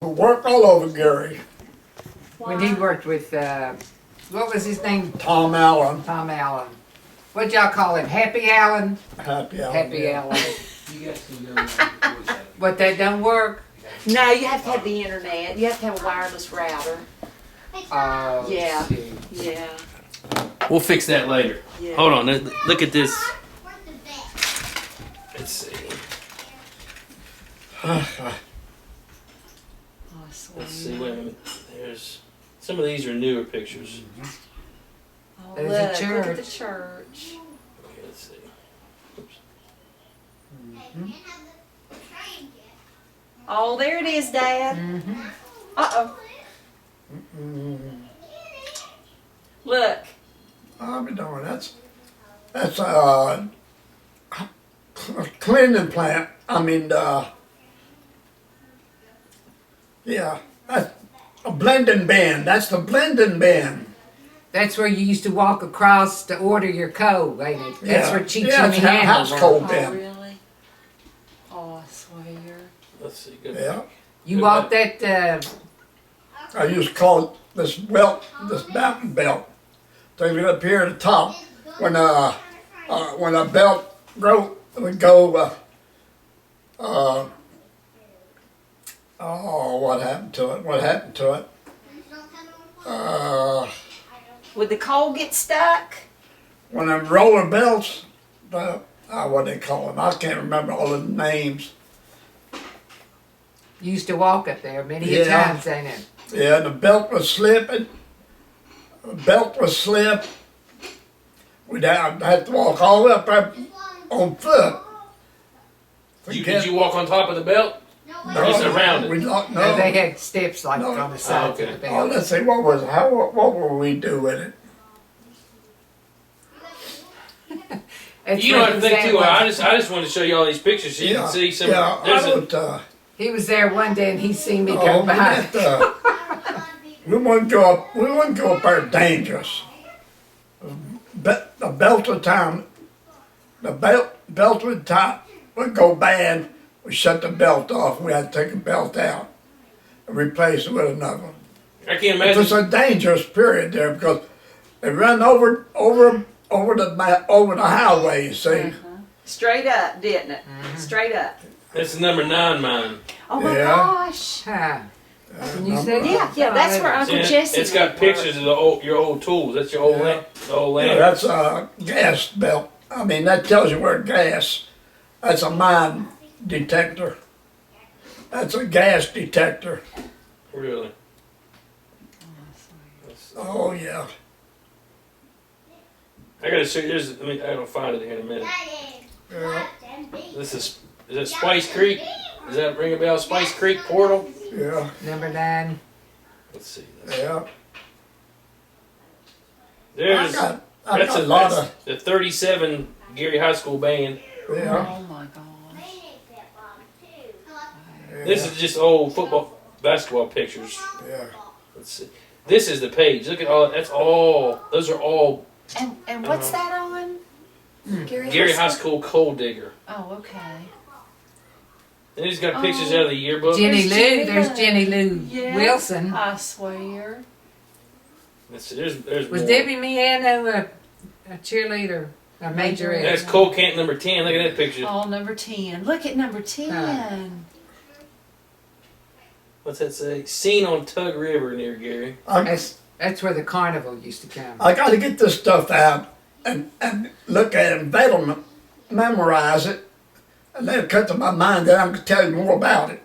Work all over Gary. When he worked with, what was his name? Tom Allen. Tom Allen. What'd y'all call him? Happy Allen? Happy Allen. Happy yeah. Allen. You guys can go and voice that. But that don't work? No, you have to have the internet. You have to have a wireless router. Oh, Yeah. see. Yeah. We'll fix that later. Yeah. Hold on. Look at this. Let's see. Oh, Let's see. Wait a minute. There's some of these are newer pictures. Oh, There's a look at church. the church. Okay, let's see. Oops. Oh, there it is, Dad. Mm-hmm. Uh-oh. Look. I'll be darned. That's a cleaning plant. I mean, yeah, that's a blending bin. That's the blending bin. That's where you used to walk across to order your coal, ain't it? That's where Cheech yeah, and it's me a house coal Oh, bin. really? Oh, I swear. Let's see. Good. Yeah, You walked that, I used to call it this belt, this mountain belt. So you get up here at the top. When a belt would go, oh, what happened to it? What happened to it? Would the coal get stuck? When them roller belts, what they call them? I can't remember all the names. you used to walk up there many a Yeah. times, ain't it? Yeah, the belt was slipping. The belt was slip. We'd have to walk all the way up there on foot. Did you walk on top of the belt? just around it? No, they had steps like No. on the sides okay. of the Oh, belt. let's see, what was it? What will we do with it? That's You know where what I he think was too. at I one- just wanted to show you all these pictures so you can see some. Yeah, There's I a, would, He was there one day and he seen me oh, come by. we wouldn't go up there dangerous. The belt of time, the belt would go bad. We shut the belt off. We had to take the belt out and replace it with another. I can't It was imagine. a dangerous period there because they run over the highway. You see, Straight up, didn't it? Straight up. That's the number 9 mine. Oh my Yeah. gosh. Huh. Can you say Yeah, yeah, that's where Uncle See, Jesse it's got would pictures work. of your old tools. That's your old Yeah. the old yeah, lamp. that's a gas belt. I mean, that tells you where gas. That's a mine detector. That's a gas detector. Really. Oh yeah. I gotta show you. I gotta find it here in a minute. Yeah. Is it Spice Creek? Does that ring a bell? Spice Creek Portal? Yeah. Number 9. Let's see. Yeah. There's I that's got a lot that's of. the 37 Gary High School band. Yeah. Oh my gosh. This is just old basketball pictures. Yeah. Let's see. This is the page. Look at all. That's all. Those are all And what's that on? Gary High School coal digger. Oh, okay. And he's got pictures out of the yearbook. Jenny There's Lou. Jenny There's Lou. Jenny Lou Yeah. Wilson. I swear. Let's see. There's Was more. Debbie Miano a cheerleader? A major That's coal camp number 10. Look at that picture. Oh, number 10. Look at number 10. What's that say? Seen on Tug River near Gary. That's where the carnival used to come. I got to get this stuff out and look at it and memorize it, and let it cut to my mind. Then I can tell you more about it.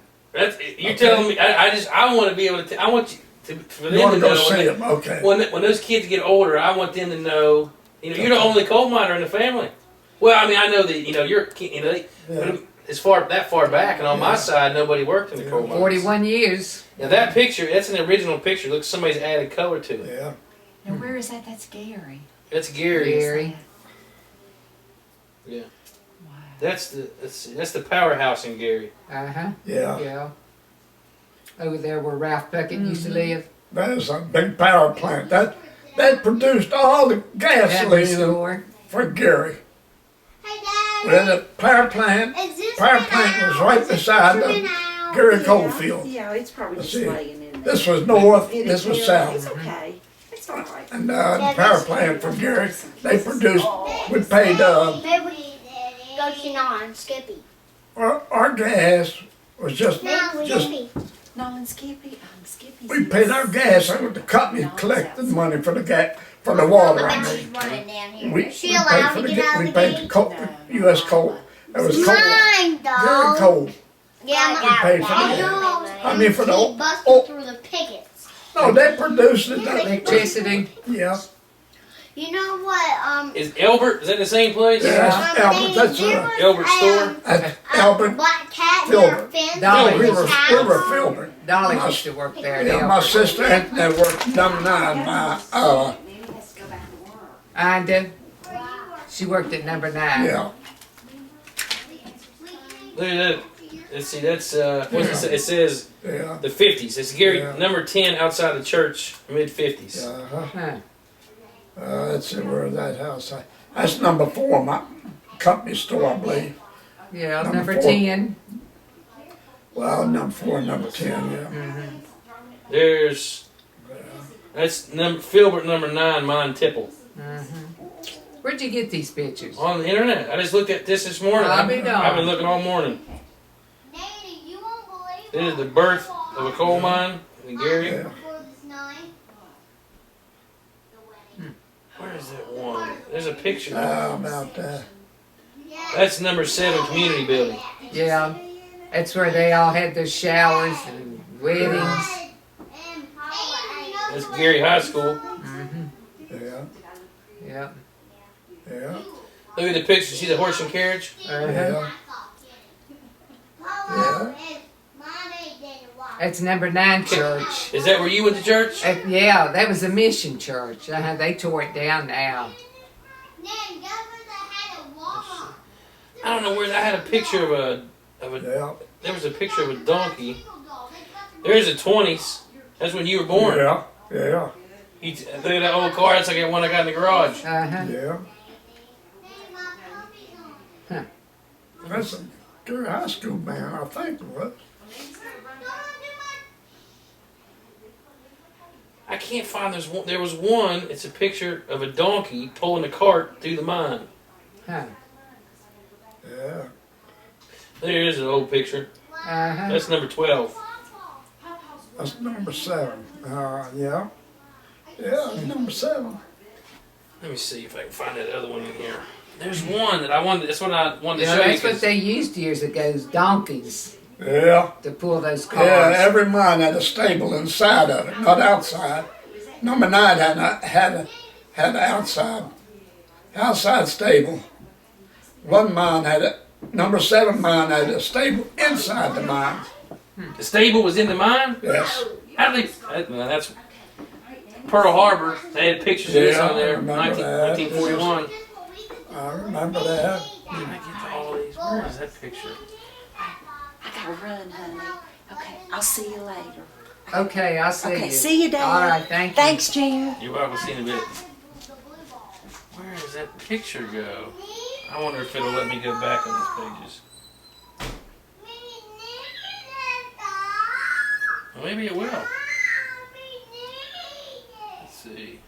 You're telling me. I want to be able to. I want you for You them want to to go know see them? Okay. when those kids get older. I want them to know. You're the only coal miner in the family. Well, I mean, I know that you're. Yeah. As far back, and on my side, nobody worked in the coal mines. 41 years. Now that picture, that's an original picture. Looks somebody's added color to it. Yeah. Now, where is that? That's Gary. That's Gary. Gary. Yeah. Wow. That's the powerhouse in Gary. Uh-huh. Yeah. Yeah. Over there where Ralph Puckett used to live. That is a big power plant. That produced all the Every gasoline store. for Gary. Hey, Dad. Well, the power plant Is this was an owl? right Is this beside an the owl? Gary yeah, Coldfield. Yeah, it's probably Let's just see. laying in there. This was north, It this is was here. south. It's okay. It's all right. And the power plant for Gary, they produced, we paid, Maybe we go to non Skippy. our gas was just, Skippy. No, and Skippy, Skippy's. we paid our gas, and the company collected the money for the gas, for the water, I I bet mean. she's running down here. We Is she paid allowed for to the, get out we of the paid the gate? coal, US coal, it was coal, Mine, very dog. cold. Yeah, We paid for I the, know. I mean, for the, Keep busting oh, through the pickets. no, they produced it, Electricity. yeah. You know what? Is Elbert? Is that the same place? Yeah. Albert, that's Elbert store? That's Albert, Black cat near Filbert. a fence. Dolly, in we his were house. Filbert. Dolly used to work there. Yeah, my sister Anthony worked number 9, Maybe has to go back to work. I do. She worked at number 9. yeah. Look at that. Let's see, that's, what's it say? It says Yeah. the 50s. It's Gary, Yeah. number 10 outside the church, mid-50s. Uh-huh. Huh. Let's see where that house. That's number 4, my company store, I believe. Yeah, Number number 4. 10. Well, number 4, number 10, yeah. There's, that's Filbert number 9, mine Tipple. Where'd you get these pictures? On the internet. I just looked at this morning. I'll be darned. I've been looking all morning. Nanny, you won't believe This is the birth of a coal mine in Gary. Yeah. before this night. Where is that one? There's a picture. How about that? That's number 7 community building. Yeah. That's where they all had their showers and weddings. That's Gary High School. Yeah, Yeah. yeah, Look at the picture. See the horse and carriage? yeah. Yeah. That's number 9 church. Is that where you went to church? Yeah, that was a mission church. They tore it down now. I don't know where. I had a picture of a. Yeah. There was a picture of a donkey. There's the 20s. That's when you were born. Yeah, yeah, Look at that old car. That's like that one I got in the garage. Uh-huh. yeah. Huh. That's a good high school man, I think it was. I can't find. There was one. It's a picture of a donkey pulling a cart through the mine. Huh. Yeah. There is an old picture. Uh-huh. That's number 12. That's number 7. Yeah. Yeah, number 7. Let me see if I can find that other one in here. There's one that I wanted. That's what I wanted to Yeah, show you. that's what 'Cause they used years ago, is donkeys Yeah. to pull those cars. Yeah, every mine had a stable inside of it, not outside. Number 9 had an outside stable. One mine had a, number 7 mine had a stable inside the mine. The stable was in the mine. Yes. How did that's Pearl Harbor. They had pictures of this Yeah, on there. I remember that. 1941. I remember that. Where did I get to all these? Where is that picture? I gotta run, honey. Okay, I'll see you later. Okay, I'll see Okay, you. see you, Dad. All right, thank you. Thanks, Jan. You're welcome. See you in a bit. Where does that picture go? I wonder if it'll let me go back on these pages. Well, maybe it will. Let's see.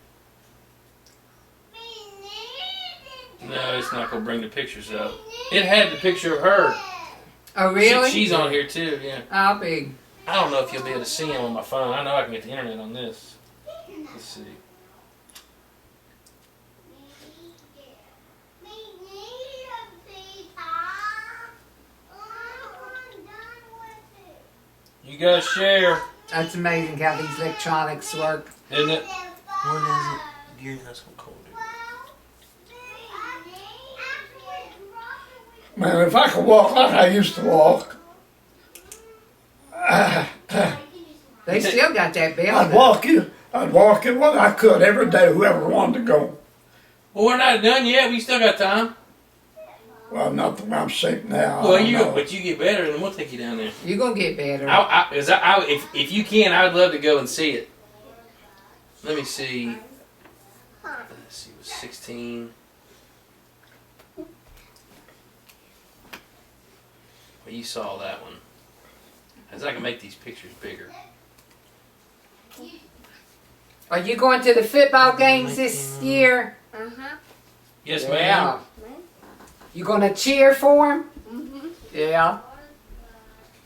No, it's not gonna bring the pictures up. It had the picture of her. Oh, really? She's on here too. Yeah. I'll be. I don't know if you'll be able to see him on my phone. I know I can get the internet on this. Let's see. You gotta share, That's amazing how these electronics work. isn't it? What is it? Gary, that's what Cole do. Man, if I could walk like I used to walk, They still got that building. I'd walk it what I could every day, whoever wanted to go. Well, we're not done yet. We still got time. Well, not the way I'm shaking now. Well, I don't know. but you get better, and we'll take you down there. You're going to get better. If you can, I would love to go and see it. Let me see. Let's see, it was 16. Well, you saw that one. As I can make these pictures bigger. Are you going to the football games this year? Yes, ma'am. You gonna cheer for them? Yeah.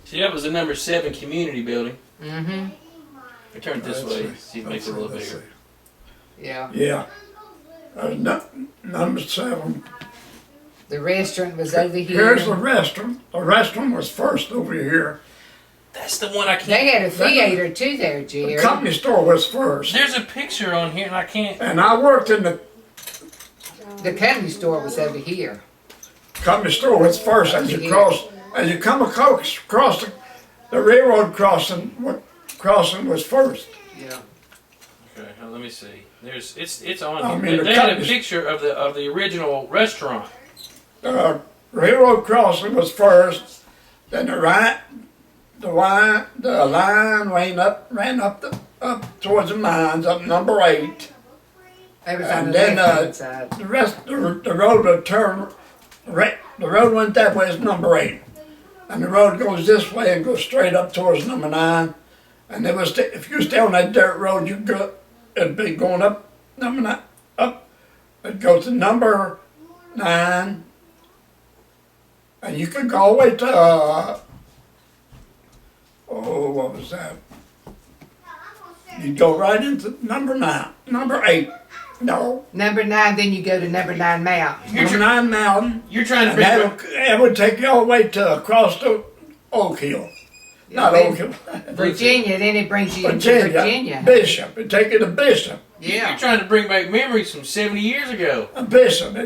See, that was the number 7 community building. Mm-hmm. I turn it this way. See if it makes it a little Let's bigger. Yeah. see. Yeah. Number 7. The restaurant was over here. Here's the restaurant. The restaurant was first over here. That's the one I can't. They had a theater too there, The Jerry. company store was first. There's a picture on here and I can't. And I worked in the The company store was over here. company store was first as you come across the railroad crossing was first. Yeah. Okay, now let me see. It's on I here. mean, the They had a company's- picture of the original restaurant. Railroad crossing was first. Then the line ran up towards the mines, up number 8. It was on And the then, left-hand side. The rest, the road would turn. The road went that way as number 8, and the road goes this way and goes straight up towards number 9. And there was, if you stay on that dirt road, it'd be going up number 9, up. It'd go to number 9, and you could go all the way to. What was that? You'd go right into number 8. No. Number 9, then you go to number 9 Mountain. Number 9 Mountain. You're trying to And bring that would take you all the way to across to Oak Hill. Not then Oak Hill. Virginia, then it brings you into Virginia. Virginia. Bishop. It'd take you to Bishop. You're trying to bring back memories from 70 years ago. Bishop.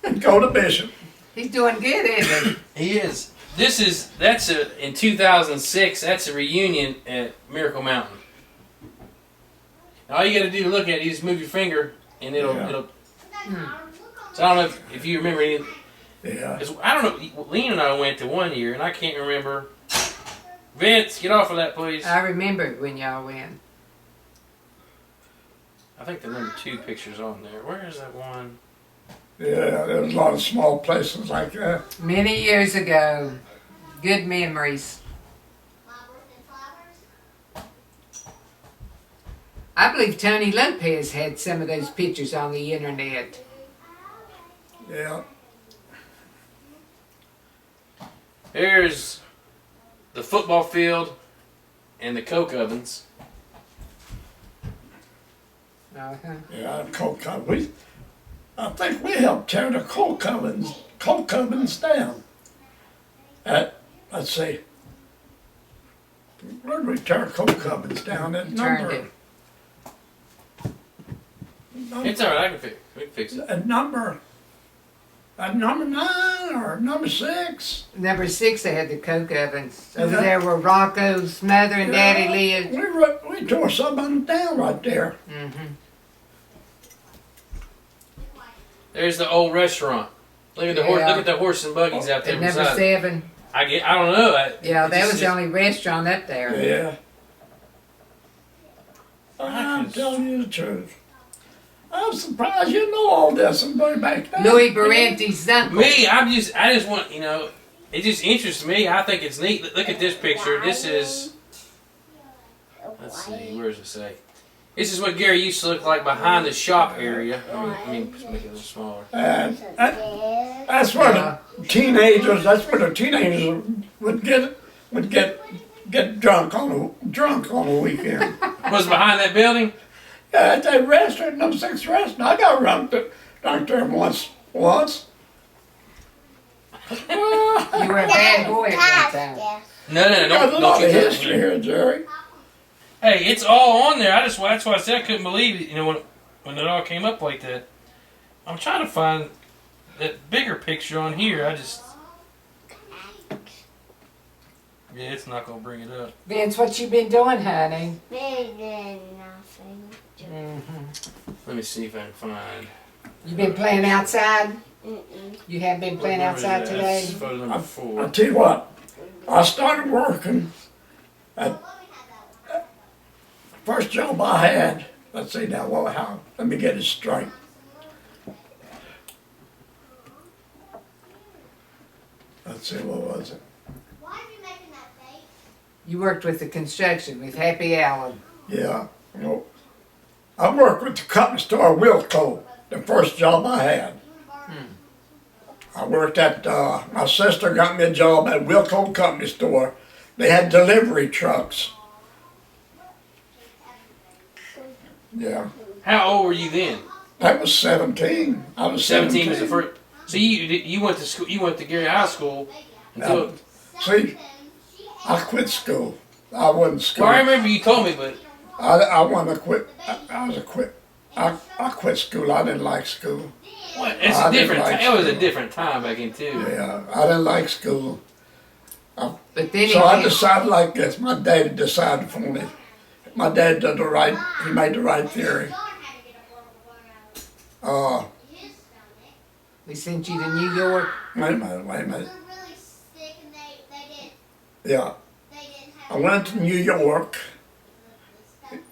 And go to Bishop. He's doing good, isn't he? He is. In 2006. That's a reunion at Miracle Mountain. All you got to do to look at it, you just move your finger, and it'll. So I don't know if you remember any. Yeah. I don't know. Lean and I went to one year, and I can't remember. Vince, get off of that, please. I remember when y'all went. I think the number 2 picture's on there. Where is that one? Yeah, there was a lot of small places like that. Many years ago. Good memories. I believe Tony Lopez had some of those pictures on the internet. Yeah. Here's the football field and the coke ovens. Uh-huh. Yeah, coke ovens. I think we helped tear the coke ovens down. Let's see. Where did we tear coke ovens down? At Turned number. it. It's all right. We can fix it. At number 9 or number 6. Number 6, they had the coke ovens. Over Yeah. there where Rocco's mother and daddy lived. We tore some of them down right there. Mm-hmm. There's the old restaurant. Look at the horse. Yeah. Look at the horse and buggies out there At number beside. 7. I don't know. Yeah, that was the only restaurant up there. Yeah. I'm telling you the truth. I'm surprised you know all this and way back then. Louis Barenti's uncle. Me, I just want, it just interests me. I think it's neat. Look at this picture. This is, let's see, where does it say? This is what Gary used to look like behind the shop area. Let me make it a little smaller. And that's where the teenagers would get drunk on the weekend. Was it behind that building? Yeah, at that restaurant, number 6 restaurant, I got drunk there once. You were a bad boy at that time. No, There's a don't lot you of do that. history here, Jerry. Hey, it's all on there. That's why I said I couldn't believe it. When it all came up like that. I'm trying to find that bigger picture on here. Yeah, it's not gonna bring it up. Vince, what you been doing, honey? Nothing. Let me see if I can find. You been playing outside? You have been playing What number is outside that? today? That's photo number 4. I'll tell you what, I started working at first job I had. Let's see now, let me get it straight. Let's see, what was it? Why are you making that face? You worked with the construction with Happy Allen. Yeah. You know, I worked with the company store Wilco, the first job I had. I worked at, my sister got me a job at Wilco Company Store. They had delivery trucks. Yeah. How old were you then? I was 17. I was 17. 17 was the first. So you went to school. You went to Gary High School until. See, I quit school. I wasn't school. Well, I remember you told me, but I wanted to quit. I was a quit. I quit school. I didn't like school. what? It's I a didn't different. like It was a school. different time back in too. Yeah, I didn't like school. But then So I again, decided like this. My daddy decided for me. My dad did the right. He made the right theory. we sent you to New York. Wait a minute. Yeah, I went to New York.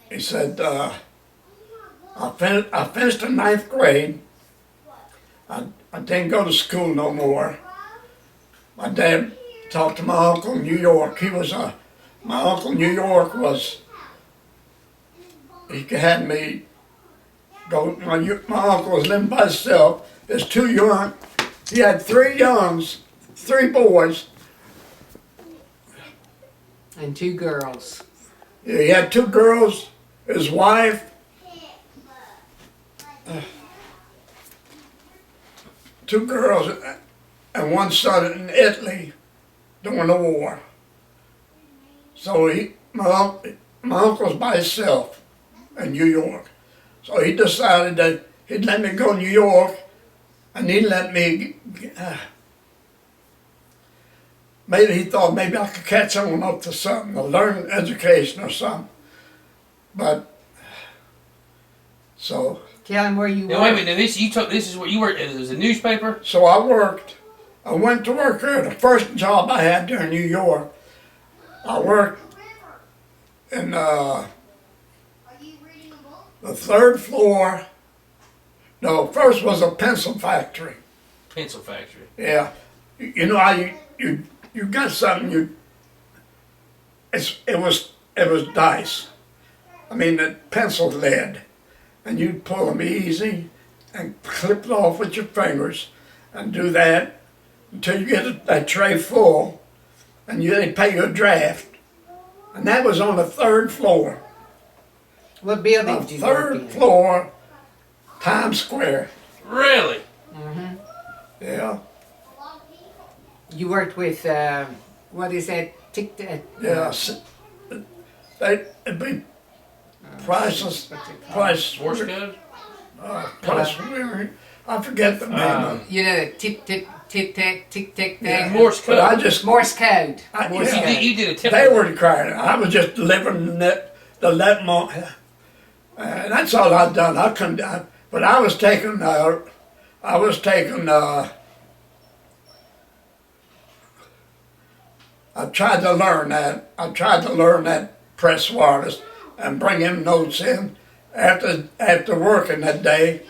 He said, I finished the 9th grade. I didn't go to school no more. My dad talked to my uncle in New York. My uncle in New York he had me go, my uncle was living by himself. There's 2 young, he had 3 3 boys. And 2 girls. He had 2 girls, his wife, 2 girls, and 1 son in Italy during the war. So my uncle's by himself in New York. So he decided that he'd let me go to New York, and he'd let me. Maybe he thought maybe I could catch on up to something, or learn education or something. But so Tell him where you Now wait a worked. minute. Now this is where you worked. It was a newspaper. so I went to work there. The first job I had there in New York, I worked in the 3rd floor. No, first was a pencil factory. Pencil factory. Yeah, you know how you got something it was dice. I mean the pencil lead, and you'd pull them easy and clip it off with your fingers, and do that until you get that tray full, and they pay you a draft, and that was on the 3rd floor. What The building did you work 3rd in? floor, Times Square. Really? Yeah, You worked with, what is that? yeah. It'd be priceless. Price. Morse code. Price. I forget the name of it. You know, tip, tip, tip, tack, tick, tack, Yeah. tack. Morse But I code. just Morse code. yeah. You did a tip. They were crying. I was just delivering the let mo. That's all I'd done. I couldn't. But I was taking. I tried to learn that. I tried to learn that press wireless and bring him notes in after working that day.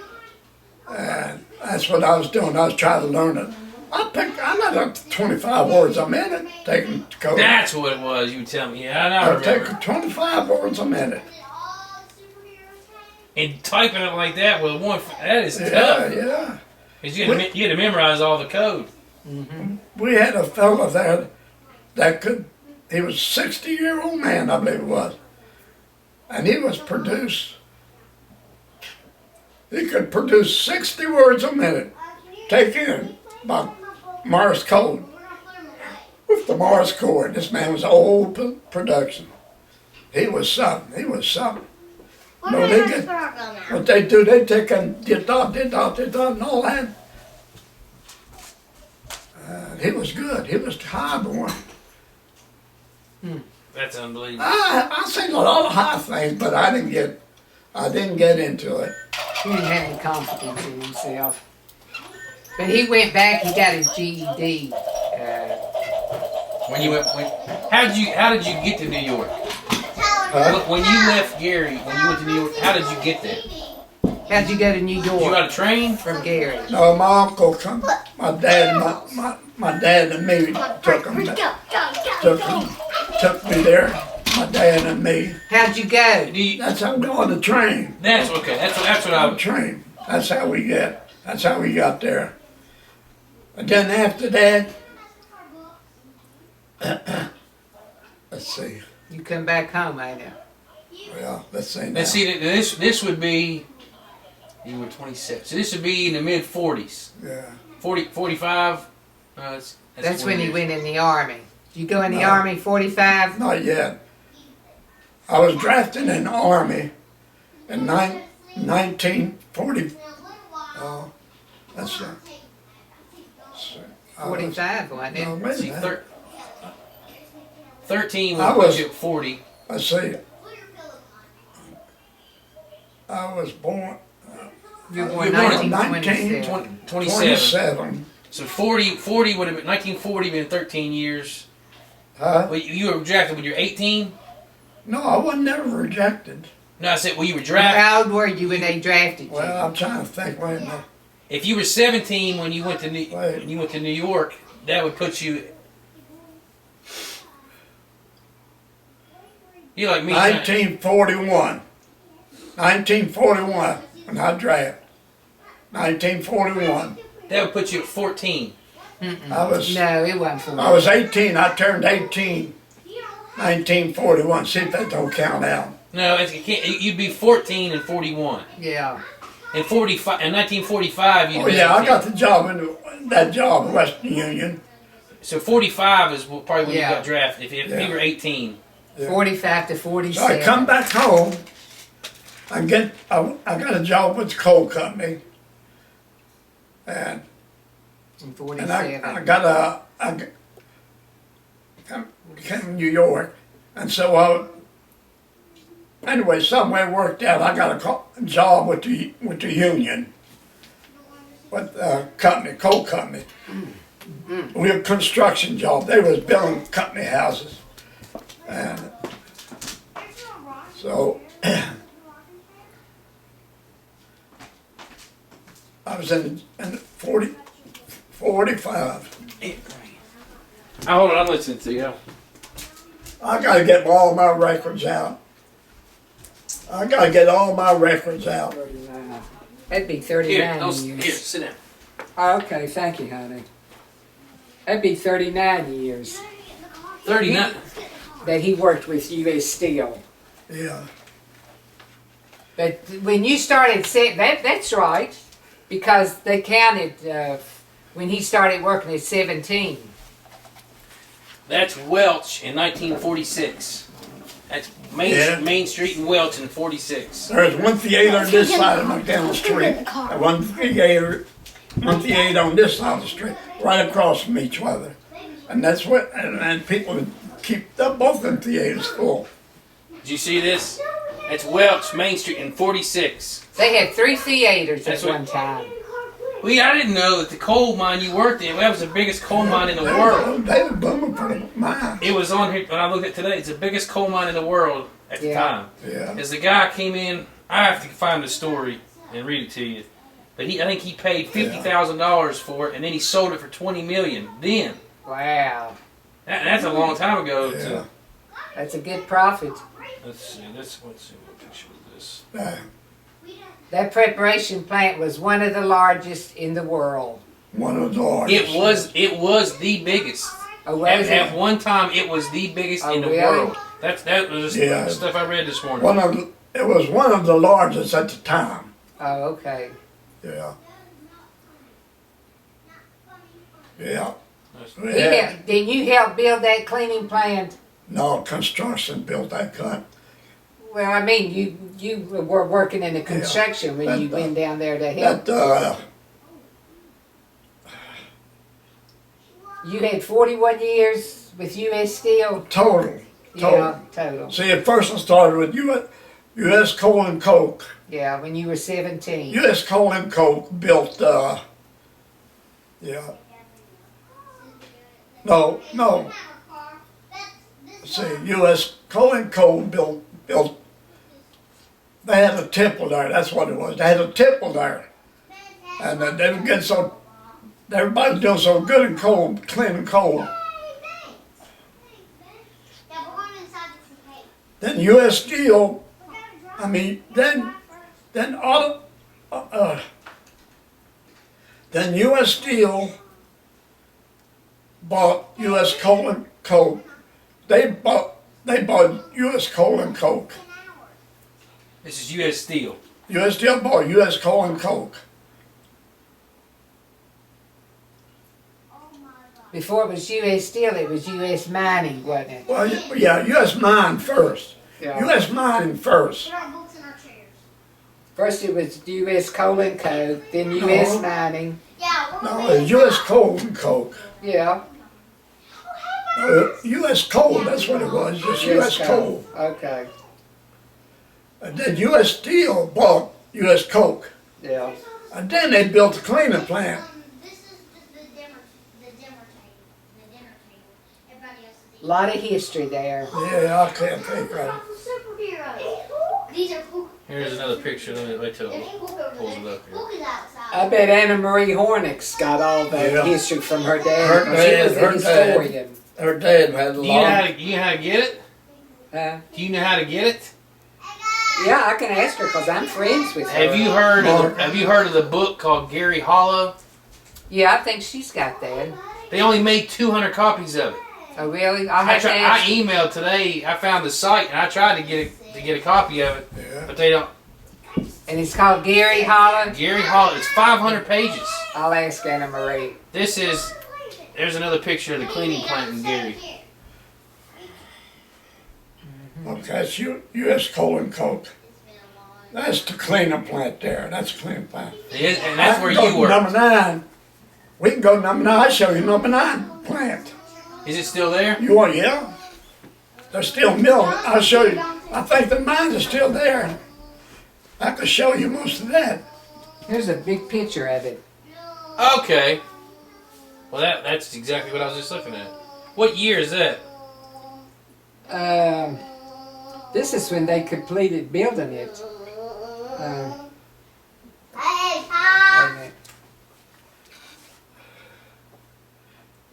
And that's what I was doing. I was trying to learn it. I got up to 25 words a minute taking code. That's what it was. You tell me. Yeah, I I was remember. taking 25 words a minute. And typing it like that with one. That is Yeah, tough. yeah. 'Cause you had to memorize all the code. We had a fella there he was a 60-year-old man, I believe it was. And he could produce 60 words a minute, take in by Morse code. With the Morse code, this man was old production. He was something. No, they get, what they do, they take and did dot, and all that. He was good. He was highborn. That's unbelievable. I seen a lot of high things, but I didn't get into it. He didn't have any confidence in himself. But he went back, he got his GED. How did you get to New York? When you left Gary, when you went to New York, how did you get there? How'd you go to New You got York a train? from Gary? No, my uncle come. My dad and me took him took me there, my dad and me. How'd you go? Do you, That's how we go on the train. that's okay. That's what I On the train. That's how we get. That's how we got there. And then after that, let's see. You come back home, ain't you? Well, let's see now. And see, this would be, you were 27. So this would be in the mid 40s. Yeah. 40, 45. That's when you went in the Army. You go in the No. Army 45? Not yet. I was drafted in the Army in 1940. Oh, that's it. 45, wasn't it? No, wait a See, minute. 13 I would was- put you at 40. Let's see. I was born You were You born were born in 1927. 27. 27. So 40 would have been, 1940 been 13 years. Huh? Well, you were drafted when you were 18? No, I was never rejected. No, I said, well, you were drafted. How old were you when they drafted you? Well, I'm trying to think. Wait a minute. If you were 17 when you went to Right. when you went to New York, that would put you. You're like me. 1941. 1941 when I drafted. 1941. That would put you at 14. I was No, it wasn't 40. I was 18. I turned 18. 1941. See if that don't count out. No, it can't. You'd be 14 and 41. Yeah. In 45, in 1945, you'd Oh be yeah, 18. I got the job in that job, Western Union. So 45 is probably when Yeah. you got drafted. If Yeah. you were 18. 45 to So 47. I come back home. I got a job with the coal company, and In I 47. got came to New York, and so anyway, somewhere worked out. I got a job with the union, with the company, coal company. We had a construction job. They was building company houses, and so I was in 45. Hold on, I'm listening to you. I gotta get all my records out. I gotta get all my records out. 39. That'd be Here, 39 here, years. sit down. Oh, okay, thank you, honey. That'd be 39 years 39. that he worked with U.S. Steel. Yeah. But when you started, that's right, because they counted when he started working at 17. That's Welch in 1946. That's Yeah. Main Street in Welch in 46. There's one theater on this side of my down the street, and one theater on this side of the street, right across from each other. And that's what, and people would keep both of them theaters full. Did you see this? That's Welch, Main Street in 46. They had 3 theaters That's at what- one time. Well, yeah, I didn't know that the coal mine you worked in, that was the biggest coal mine in the world. They were booming for the mine. It was on here, when I looked at today, it's the biggest coal mine in the world at the Yeah. time. Yeah. As the guy came in, I have to find the story and read it to you. But I think he paid $50,000 for it, and then he sold it for $20 million. Then, Wow, that's a long time ago. Yeah. Too. that's a good profit. Let's see. Let's see what picture was this. That preparation plant was one of the largest in the world. One of the largest. It was the biggest. Oh, was At it? one time, it was the biggest Oh, in the really? world. That was Yeah. the stuff I read this morning. It was one of the largest at the time. Oh, okay. Yeah. Yeah. That's- Did you help build that cleaning plant? No, construction built that cut. Well, I mean, you were working in the construction when you That, went down there to help. That, You had 41 years with U.S. Steel? total. Yeah, total. See, at first I started with U.S. Coal and Coke. Yeah, when you were 17. U.S. Coal and Coke built, yeah. No. See, U.S. Coal and Coke built, they had a temple there, that's what it was. They had a temple there. And they were getting everybody was doing so good in coal, cleaning coal. Then U.S. Steel, then auto, then U.S. Steel bought U.S. Coal and Coke. They bought U.S. Coal and Coke. This is U.S. Steel. U.S. Steel bought U.S. Coal and Coke. Before it was U.S. Steel, it was U.S. Mining, wasn't it? Well, yeah, U.S. Mine first. Yeah. U.S. Mining first. First it was U.S. Coal and Coke, then U.S. Mining. No, it was U.S. Coal and Coke. Yeah. U.S. Coal, that's what it was, just U.S. Coal. Okay. And then U.S. Steel bought U.S. Coke. Yeah. And then they built a cleaning plant. This is just the dinner table. The dinner table. Everybody else is A lot of history there. Yeah, I can't think of it. superheroes. These are Puka. Here's another picture. Let me wait till There it ain't Puka over pulls there. it up here. Puka's outside. I bet Anna Marie Hornick's got all that Yeah. history from her dad. Her 'cause dad, she her was a dad. historian. Her dad had a Do you know lot. how to, you know how to get it? Huh? Do you know how to get it? Yeah, I can ask her because I'm friends with her. Have you heard of Have you heard of the book called Gary Hollow? Yeah, I think she's got that. They only made 200 copies of it. Oh, really? I'll I have to ask. emailed today. I found the site and I tried to get a copy of it, Yeah. but they don't. And it's called Gary Holland. Gary Hollow. It's 500 pages. I'll ask Anna Marie. This is. There's another picture of the cleaning plant in Gary. Okay, that's U.S. Coal and Coke. That's the cleaning plant there. That's the cleaning plant. And that's where I can go you to work. Number 9. We can go to number 9. I'll show you number 9 plant. Is it still there? You want, yeah? They're still milling. I'll show you. I think the mines are still there. I can show you most of that. Here's a big picture of it. Okay. Well, that's exactly what I was just looking at. What year is that? This is when they completed building it. Hey, Wait a Pop! minute.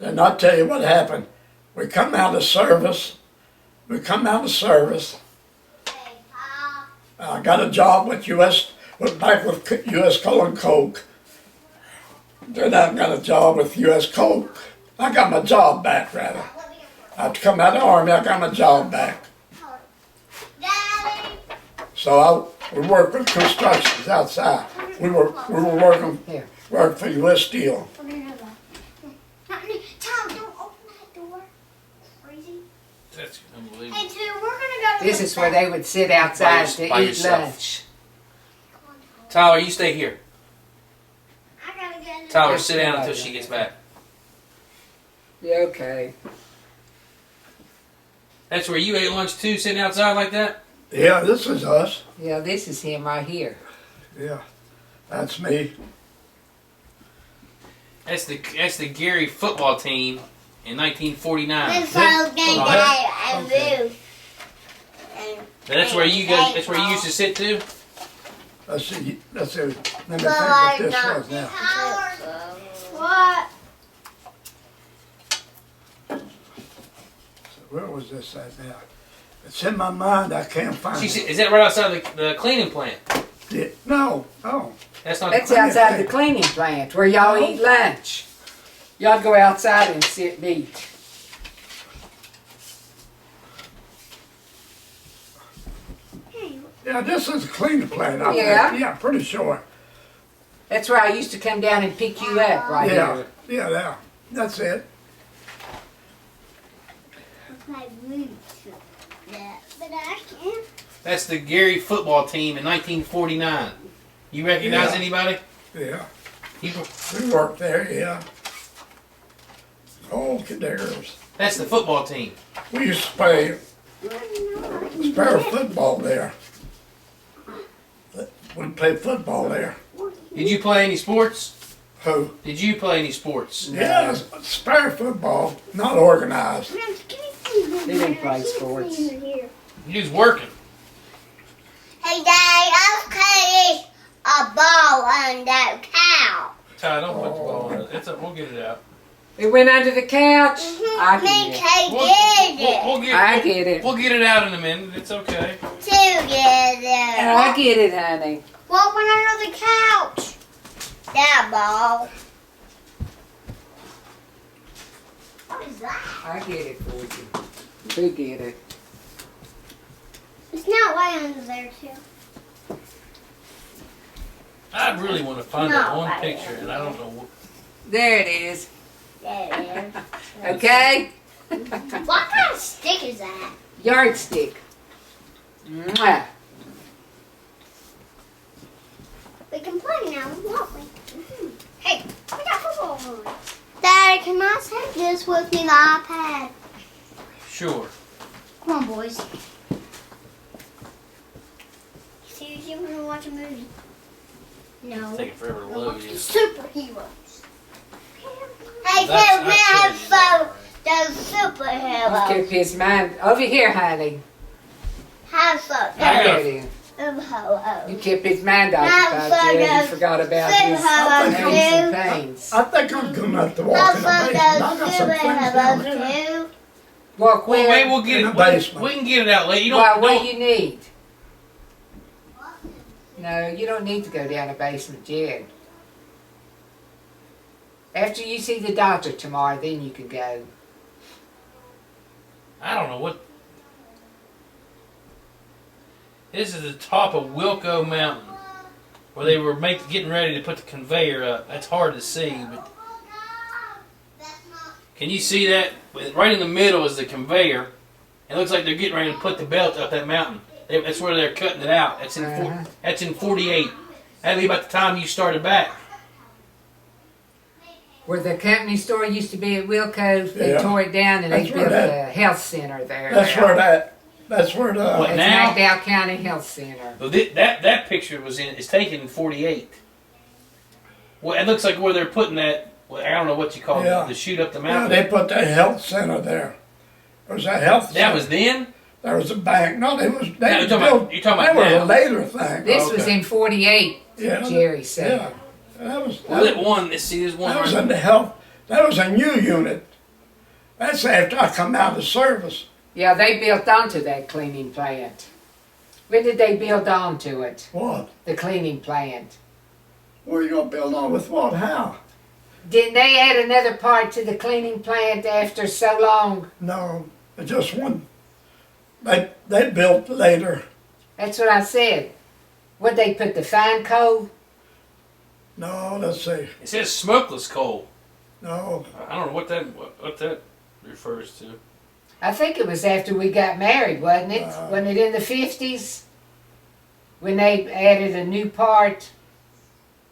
And I'll tell you what happened. We come out of service. Hey, Pop! I got a job with went back with U.S. Coal and Coke. Then I got a job with U.S. Coke. I got my job back, rather. After come out of the Army, I got my job back. Daddy! So we worked with constructions outside. We were working Here. for U.S. Steel. Tom, don't open that door. Crazy. That's unbelievable. Hey, dude, we're gonna go to This the is where they would sit outside to by eat yourself. lunch. Tyler, you stay here. I gotta get Tyler, Yes, sit down Tyler. until she gets back. Yeah, okay. That's where you ate lunch too, sitting outside like that? Yeah, this is us. Yeah, this is him right here. Yeah, that's me. That's the Gary football team in 1949. This phone's gonna die and Okay. move. And That's where you guys. That's where you used to sit too. Let's see. Let me think what But this not was now. What? Where was this at now? It's in my mind. I can't find She said, it. is that right outside the cleaning plant? No. Oh. That's not. That's The, outside the cleaning plant where y'all eat lunch. Y'all go outside and sit and eat. Yeah, this is a cleaning plant. I Yeah? think. Yeah, pretty sure. That's where I used to come down and pick you up right Yeah. here. Yeah. That's it. My roots. Yeah. But I can't. that's the Gary football team in 1949. You recognize Yeah. anybody? Yeah. You, We worked there. Yeah. Oh, there's. that's the football team. We used to play spare football there. We played football there. Did you play any sports? Who? Did you play any sports? Yeah, spare football, not organized. They didn't play sports. You was working. Hey, Daddy, I'll carry a ball on that cow. Ty, don't put the ball in it. We'll get it out. It went under the couch. I Me get it. We'll get, I get it. We'll get it out in a minute. It's okay. together. I get it, honey. What went under the couch? That ball. What is that? I get it for you. We get it. It's not way under there too. I really want to find No, that one I picture, didn't. and I don't know what. There it is. There it is. Okay? What kind of stick is that? Yardstick. Mwah. We can play now, won't we? Hey, we got football on. Daddy, can I take this with me, the iPad? Sure. Come on, boys. See, you want to watch a movie? No. It's taking forever to load you. Superheroes. Hey, That's can we have actually- those Let's superheroes? keep his mind over here, honey. Have some. I There got- it is. You Superheroes. kept his mind Not occupied, for Jerry. the You forgot about his superheroes, aches and too. pains. I think I'm going to have to walk Have in the some basement. I those got some things down there. superheroes too. Walk Well, maybe where? we'll get In it. the basement. We can get it out later. You Well, don't. what don't do you need? No, you don't need to go down the basement yet. After you see the doctor tomorrow, then you can go. I don't know what. This is the top of Wilco Mountain, where they were getting ready to put the conveyor up. That's hard to see, but can you see that? Right in the middle is the conveyor. It looks like they're getting ready to put the belt up that mountain. That's where they're cutting it out. That's in that's in 48. That'd be about the time you started back. Where the company store used to be at Wilco's, they Yeah. tore it down and they That's where built that- a health center there. That's now. where that's where the, What? It's Now? McDowell County Health Center. Well, that picture is taken in 48. Well, it looks like where they're putting that. Well, I don't know what you call Yeah. it. The shoot up the yeah, mountain. they put that health center there. There was a health That center. was then. There was a bank. No, they was, No, they you're was talking built, about- you're talking that about was now. a later thing. This was Okay. in 48, Yeah, Jerry said. yeah. That was, Well, that one. Let's see. There's one. that was right in the health, that was a new unit. That's after I come out of service. Yeah, they built onto that cleaning plant. When did they build onto it? What? The cleaning plant. Where you gonna build on with what? How? Didn't they add another part to the cleaning plant after so long? No, it's just one. They built later. That's what I said. Would they put the fine coal? No, let's see. It says smokeless coal. No, I don't know what that refers to. I think it was after we got married, wasn't it? Uh. Wasn't it in the 50s? When they added a new part?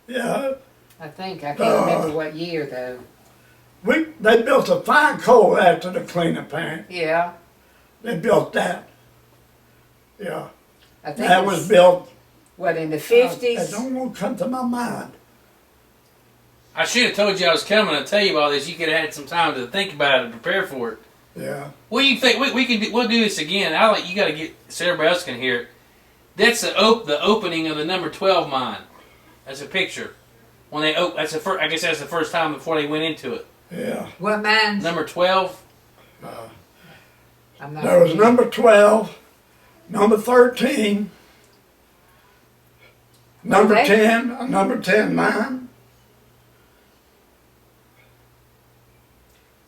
yeah, I think. I can't remember what year though. they built a fine coal after the cleaning plant. Yeah. They built that. Yeah, I think that it was built. what, in the That 50s? don't want to come to my mind. I should have told you I was coming to tell you all this. You could have had some time to think about it and prepare for it. Yeah, What do you think? We'll do this again. You got to get so everybody else can hear it. That's the opening of the number 12 mine. That's a picture. When they that's the first. I guess that's the first time before they went into it. yeah. What mine? Number 12. I'm not There was sure. number 12, number 13, number Okay. 10, number 10 mine.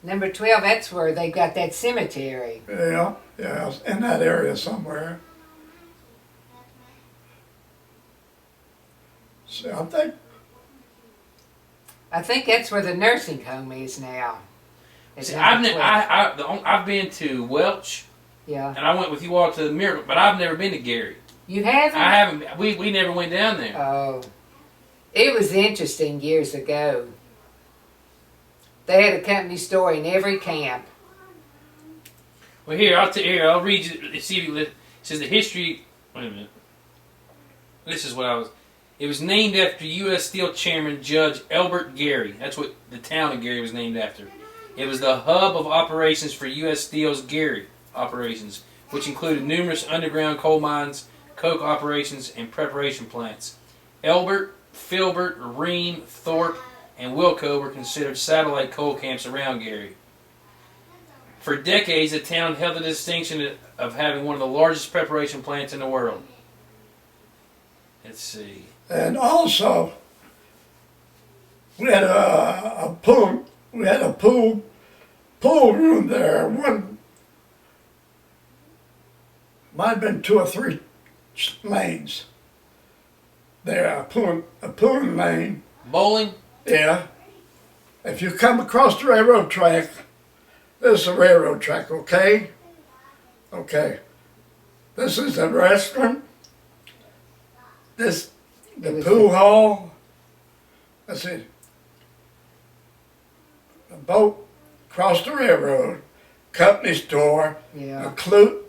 Number 12, that's where they got that cemetery. Yeah, yeah, it's in that area somewhere. So I think that's where the nursing home is now. It's See, number 12. I've been to Welch, Yeah. and I went with you all to the Miracle, but I've never been to Gary. You haven't? I haven't. We never went down there. Oh. It was interesting years ago. They had a company store in every camp. Well, here I'll read you. See if you. It says the history. Wait a minute. This is what I was. It was named after U.S. Steel Chairman Judge Elbert Gary. That's what the town of Gary was named after. It was the hub of operations for U.S. Steel's Gary operations, which included numerous underground coal mines, coke operations, and preparation plants. Elbert, Filbert, Ream, Thorpe, and Wilco were considered satellite coal camps around Gary. For decades, the town held the distinction of having one of the largest preparation plants in the world. Let's see. And also, we had a pool. We had a pool room there. One might have been 2 or 3 lanes. There, a pooling lane. Bowling? Yeah. If you come across the railroad track, this is a railroad track, okay? Okay. This is a restaurant. This, the pool hall. Let's see. The boat crossed the railroad, company store, Yeah. a Clute.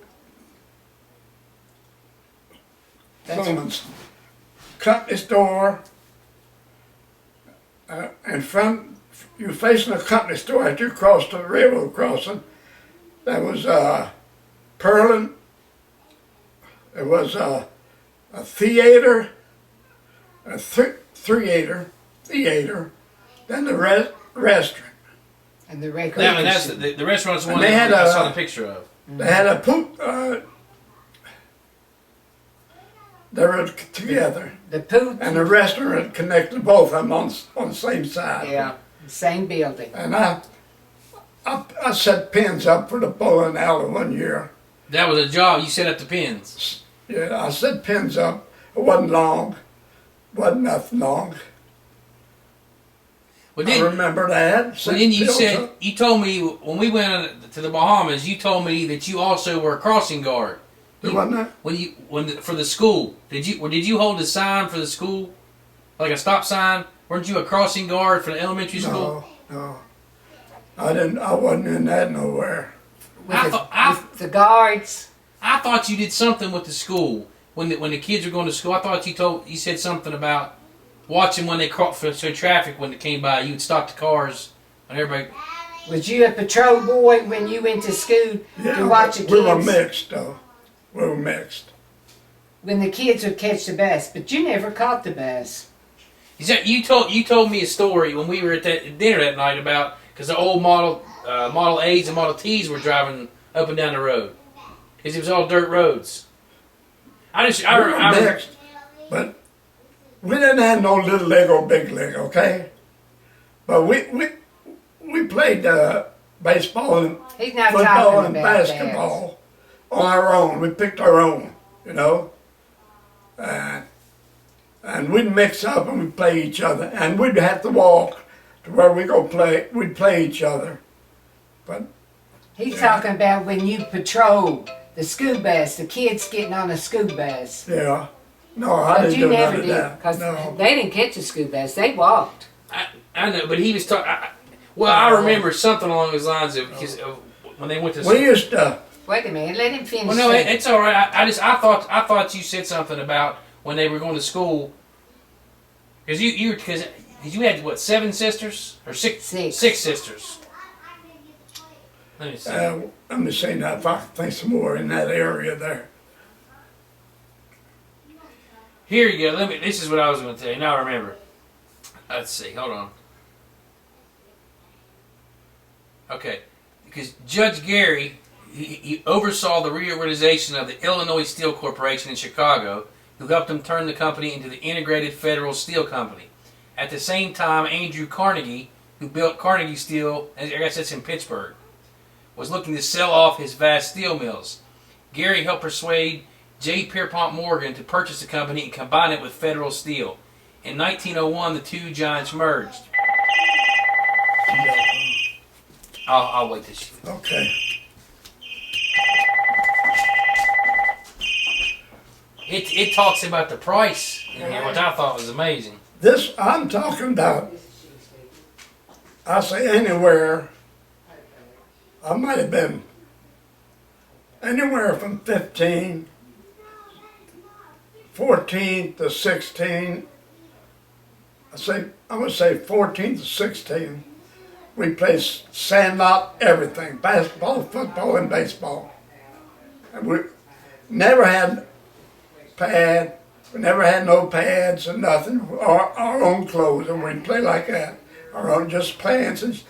That's- Fluman's company store. In front, you facing a company store as you crossed the railroad crossing. There was Perlin. There was a theater, theater. Then the restaurant. And the That's recreation. the restaurant's the one And they that had I a- saw the picture of. They had a poop. They were together, The pool. and the restaurant connected both of them on the same side. Yeah. Same building. And I set pins up for the bowling alley one year. That was a job. You set up the pins. Yeah, I set pins up. It wasn't long. Wasn't nothing long. Well, I didn't, remember that. well, Set then you pins said up. you told me when we went to the Bahamas. You told me that you also were a crossing guard. It wasn't that? For the school, did you hold a sign for the school, like a stop sign? Weren't you a crossing guard for the elementary school? No. I didn't. I wasn't in that nowhere. With the guards. I thought you did something with the school when the kids were going to school. I thought you said something about watching when they crossed for traffic when it came by. You would stop the cars and everybody. Was you a patrol boy when you went to school to watch the kids? We were mixed though. We were mixed. When the kids would catch the bus, but you never caught the bus. You told me a story when we were at that dinner that night about because the old Model A's and Model T's were driving up and down the road because it was all dirt roads. I We were mixed, but we didn't have no little leg or big leg, okay? But we played baseball and He's not football talking and about basketball on our own. We picked our own, you know. And we'd mix up and we'd play each other. And we'd have to walk to where we go play. We'd play each other. But that. He's talking about when you patrol the school bus, the kids getting on the school bus. yeah, no, I But didn't you do none never of did, that. because No. they didn't catch the school bus. They walked. I know, but he was talking. Well, I remember something along those lines of when they went to. We used to. Wait a minute, let him finish. Well, no, saying. it's all right. I thought you said something about when they were going to school. Because you had what 7 sisters or 6 Six. 6 sisters. Let me see. Let me see now if I can think some more in that area there. Here you go. This is what I was going to tell you. Now I remember. Let's see. Hold on. Okay, because Judge Gary he oversaw the reorganization of the Illinois Steel Corporation in Chicago, who helped him turn the company into the Integrated Federal Steel Company. At the same time, Andrew Carnegie, who built Carnegie Steel, I guess that's in Pittsburgh, was looking to sell off his vast steel mills. Gary helped persuade J. Pierpont Morgan to purchase the company and combine it with Federal Steel. In 1901, the two giants merged. I'll wait this. Okay. It talks about the price in here, which I thought was amazing. This I'm talking about. I say anywhere. I might have been anywhere from 15, 14 to 16. I would say 14 to 16. We played sandlot, everything, basketball, football, and baseball. And we never had we never had no pads or nothing, our own clothes, and we'd play like that. I rode just pants and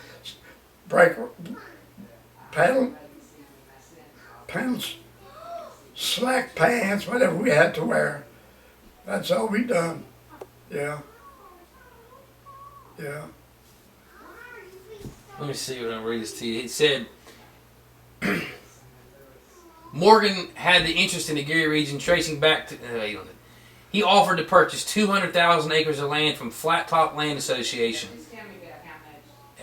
break pants, slack pants, whatever we had to wear. That's all we done. Yeah. Yeah. Let me see what I'm reading this to you. It said Morgan had the interest in the Gary region tracing back to. He offered to purchase 200,000 acres of land from Flat Top Land Association.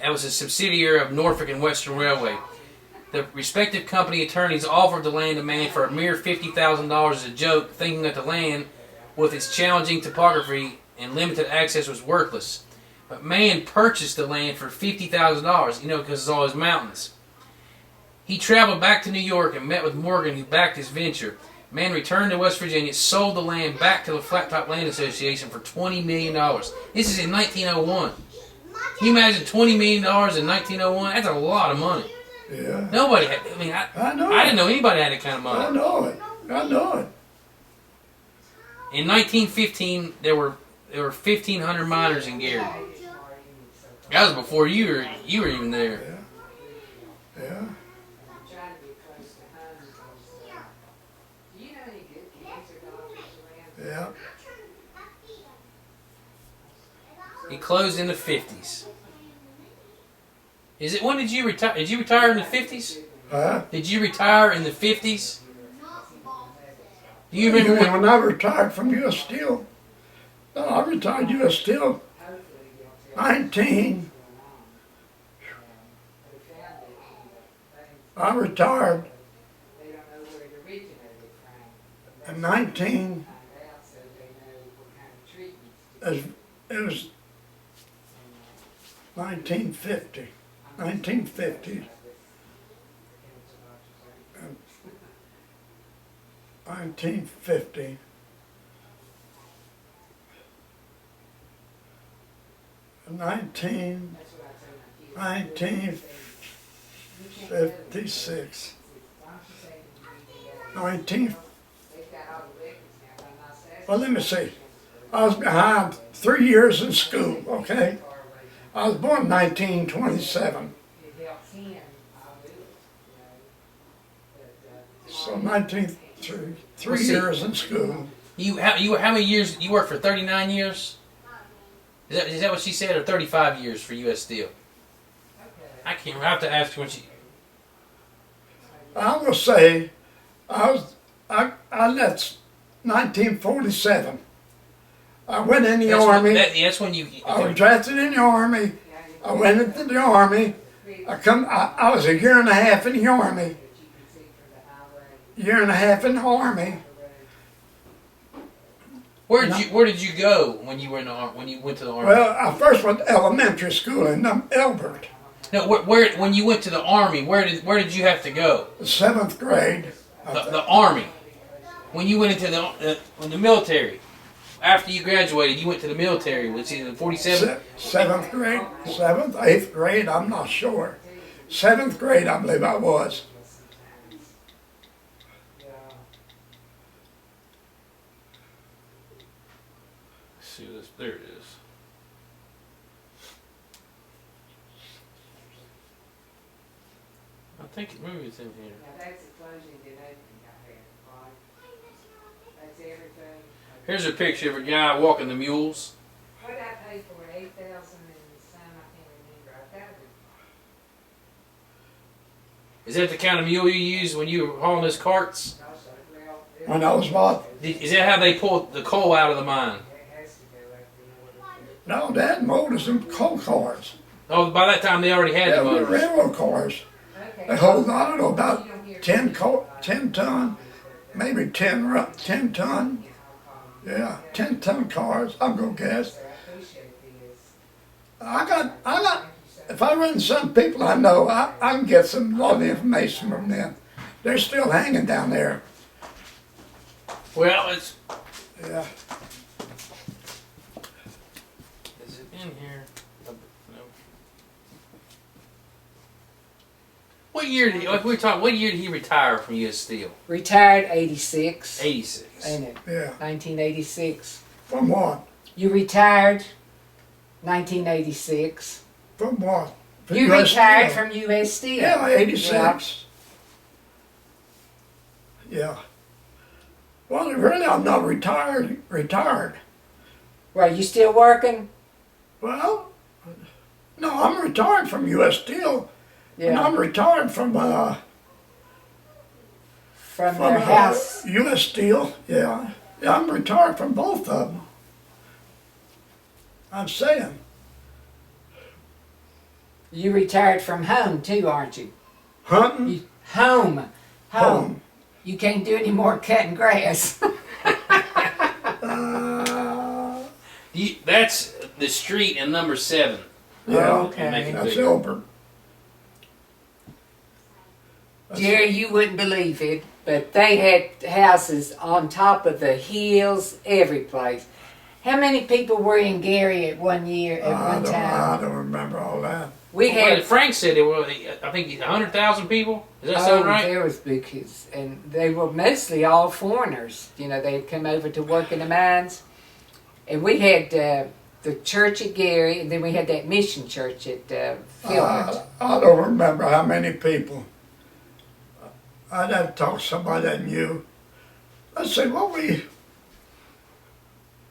That was a subsidiary of Norfolk and Western Railway. The respective company attorneys offered the land to Mann for a mere $50,000 as a joke, thinking that the land, with its challenging topography and limited access, was worthless. But Mann purchased the land for $50,000, because it's all his mountains. He traveled back to New York and met with Morgan, who backed his venture. Mann returned to West Virginia, sold the land back to the Flat Top Land Association for $20 million. This is in 1901. Can you imagine $20 million in 1901? That's a lot of money. Yeah. Nobody had, I know. I didn't know anybody had that kind of money. I know it. I know it. In 1915, there were 1,500 miners in Gary. That was before you were even there. Yeah. Yeah. Yeah. He closed in the 50s. When did you retire? Did you retire in the 50s? Huh? Did you retire in the 50s? Do you remember when I retired from U.S. Steel? No, I retired U.S. Steel 19. I retired in 19. It was 1950. 1950. 1950. 1956. 19. Well, let me see. I was behind 3 years in school, okay? I was born in 1927. So 3 years in school. How many years? You worked for 39 years? Is that what she said, or 35 years for U.S. Steel? I can't remember. I have to ask her when she. I will say, I left 1947. I went in the Army. That's when you. I was drafted in the Army. I went into the Army. I was a year and a half in the Army. Year and a half in the Army. Where did you go when you were when you went to the Army? Well, I first went to elementary school in Elbert. No, when you went to the Army, where did you have to go? The 7th grade. The Army. When you went into the military, after you graduated, you went to the military. Was it in 47? 7th grade, 7th, 8th grade. I'm not sure. 7th grade, I believe I was. See this? There it is. I think maybe it's in here. Here's a picture of a guy walking the mules. What did I pay for it? 8,000 and some, I can't remember. Is that the kind of mule you used when you were hauling those carts? When I was what? Is that how they pulled the coal out of the mine? No, Dad molded some coal cars. Oh, by that time they already had Yeah, the were motors. railroad cars. They hold, I don't know, about 10 ton, maybe 10 ton. Yeah, 10-ton cars, I'm gonna guess. I got, if I run some people I know, I can get a lot of information from them. They're still hanging down there. Well, it's. Yeah. Is it in here? No. What year did he? Like we were talking. What year did he retire from U.S. Steel? Retired 86. 86. Ain't it? Yeah. 1986. From what? You retired 1986. From what? From You US retired Steel. from U.S. Steel. Yeah, 86. Yeah. Well, really, I'm not retired. Well, you still working? Well, no, I'm retired from U.S. Steel. And Yeah. I'm retired from From their house. U.S. Steel. Yeah. Yeah, I'm retired from both of them. I'm saying. You retired from home too, aren't you? Hunting. You home. Home. You can't do any more cutting grass. That's the street in number 7. Yeah. Okay. That's Elbert. Jerry, you wouldn't believe it, but they had houses on top of the hills, every place. How many people were in Gary at one year, at one time? I don't remember all that. We Well, had, Frank said it was, I think, 100,000 people. Does that sound right? there was big kids, and they were mostly all foreigners. You know, they had come over to work in the mines. And we had the church at Gary, and then we had that mission church at Filbert. I don't remember how many people. I'd have to talk to somebody that knew. Let's see,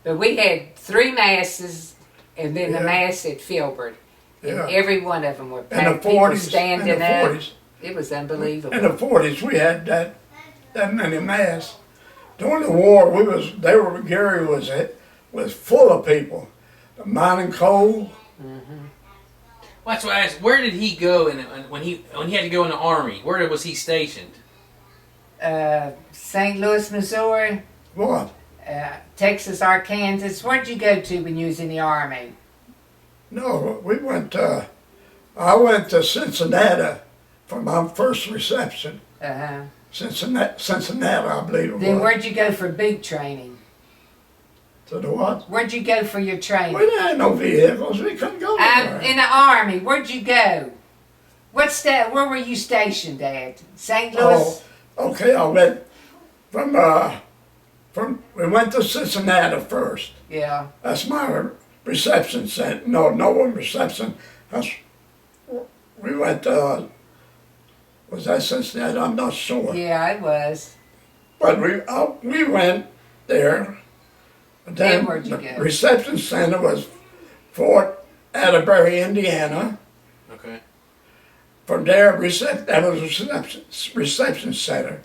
But we had 3 masses, and then the Yeah. mass at Filbert. And Yeah. every one of them were In the packed, people 40s. standing In the up. 40s. It was unbelievable. In the 40s, we had that many mass. During the war, Gary was full of people. The mining coal. Well, that's why I asked, where did he go when he had to go in the army? Where was he stationed? St. Louis, Missouri, What? Texas, Arkansas. Where'd you go to when you was in the Army? No, we went. I went to Cincinnati for my first reception. Uh-huh. Cincinnati, I believe it Then was. where'd you go for boot training? To the what? Where'd you go for your training? We didn't have no vehicles. We couldn't go nowhere. In the Army. Where'd you go? Where were you stationed at? St. Louis? Oh, okay. I went we went to Cincinnati first. Yeah. That's my reception center. No reception. We went to, was that Cincinnati? I'm not sure. Yeah, it was. But we went there. But Then where'd you the go? reception center was Fort Atterbury, Indiana. Okay. From there, that was a reception center.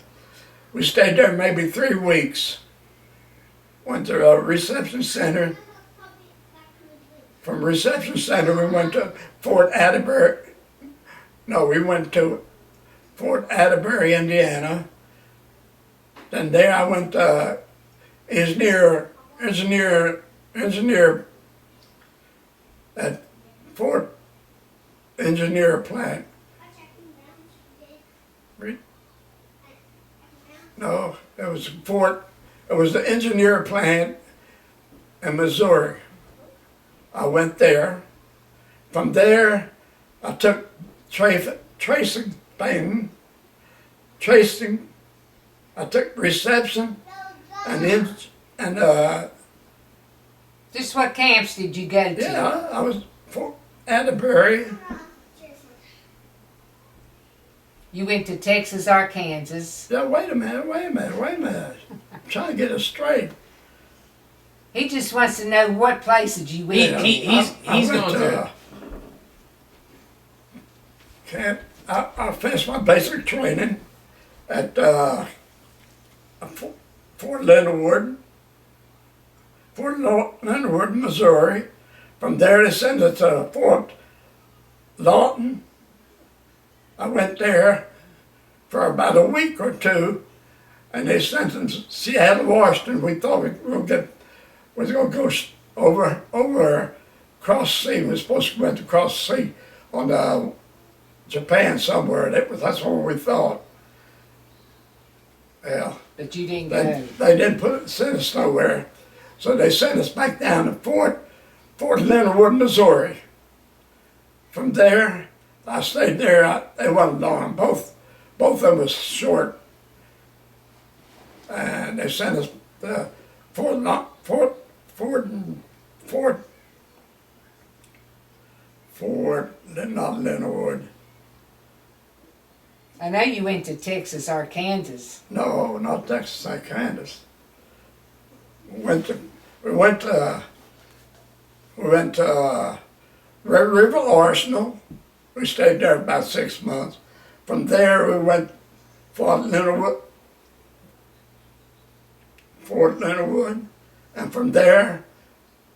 We stayed there maybe 3 weeks. Went to a reception center. From reception center, we went to Fort Atterbury. No, we went to Fort Atterbury, Indiana. Then there I went to engineer at Fort Engineer Plant. No, it was the engineer plant in Missouri. I went there. From there, I took tracing. I took reception and Just what camps did you go to? yeah, I was for Atterbury. You went to Texas, Arkansas. Yeah, wait a minute. I'm trying to get it straight. He just wants to know what places you went. He's went going to. I finished my basic training at Fort Leonard Wood, Missouri. From there they sent us to Fort Lawton. I went there for about a week or 2, and they sent us to Seattle, Washington. We thought we was going to go over across the sea. We were supposed to go across the sea on Japan somewhere. That's what we thought. Yeah. But you didn't go. They didn't send us nowhere. So they sent us back down to Fort Leonard Wood, Missouri. From there, I stayed there. They wasn't long. Both of them was short. And they sent us to Fort Ford, not Linwood. I know you went to Texas, Arkansas. No, not Texas, Kansas. We went to Red River Arsenal. We stayed there about 6 months. From there, we went Fort Leonard, and from there,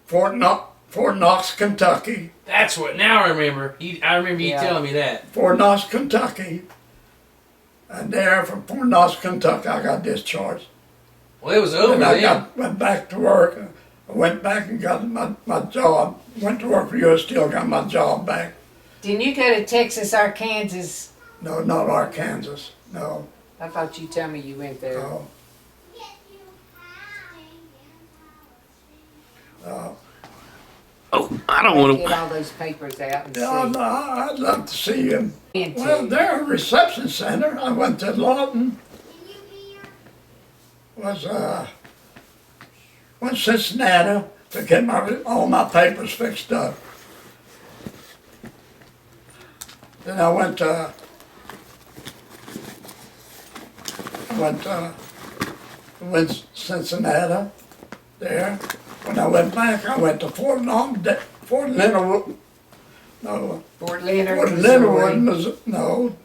Fort Knox, Kentucky. That's what. Now I remember. I remember you Yeah. telling me that. Fort Knox, Kentucky. And there, from Fort Knox, Kentucky, I got discharged. Well, it was over And I then. went back to work. I went back and got my job. Went to work for U.S. Steel, got my job back. Didn't you go to Texas, Arkansas? No, not Arkansas. No, I thought you told me you went there. no. Oh, I don't want Get to. all those papers out and Yeah, see. I'd love to see him. Into. Well, they're a reception center. I went to Lawton. Went to Cincinnati to get all my papers fixed up. Then I went to Cincinnati there. When I went back, I went to Fort Leonard. No, Fort Leonard, Fort Missouri. Leonard, no.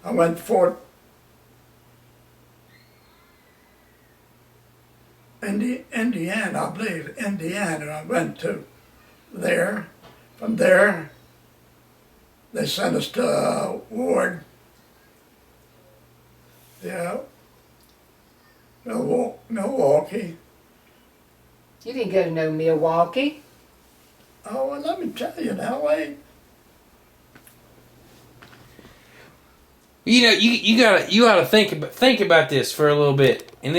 I went to Fort Indiana, I believe, Indiana. I went to there. From there, they sent us to Ward. Yeah, Milwaukee. You didn't go to no Milwaukee. Oh, well, let me tell you now, wait. You know, you ought to think about this for a little bit.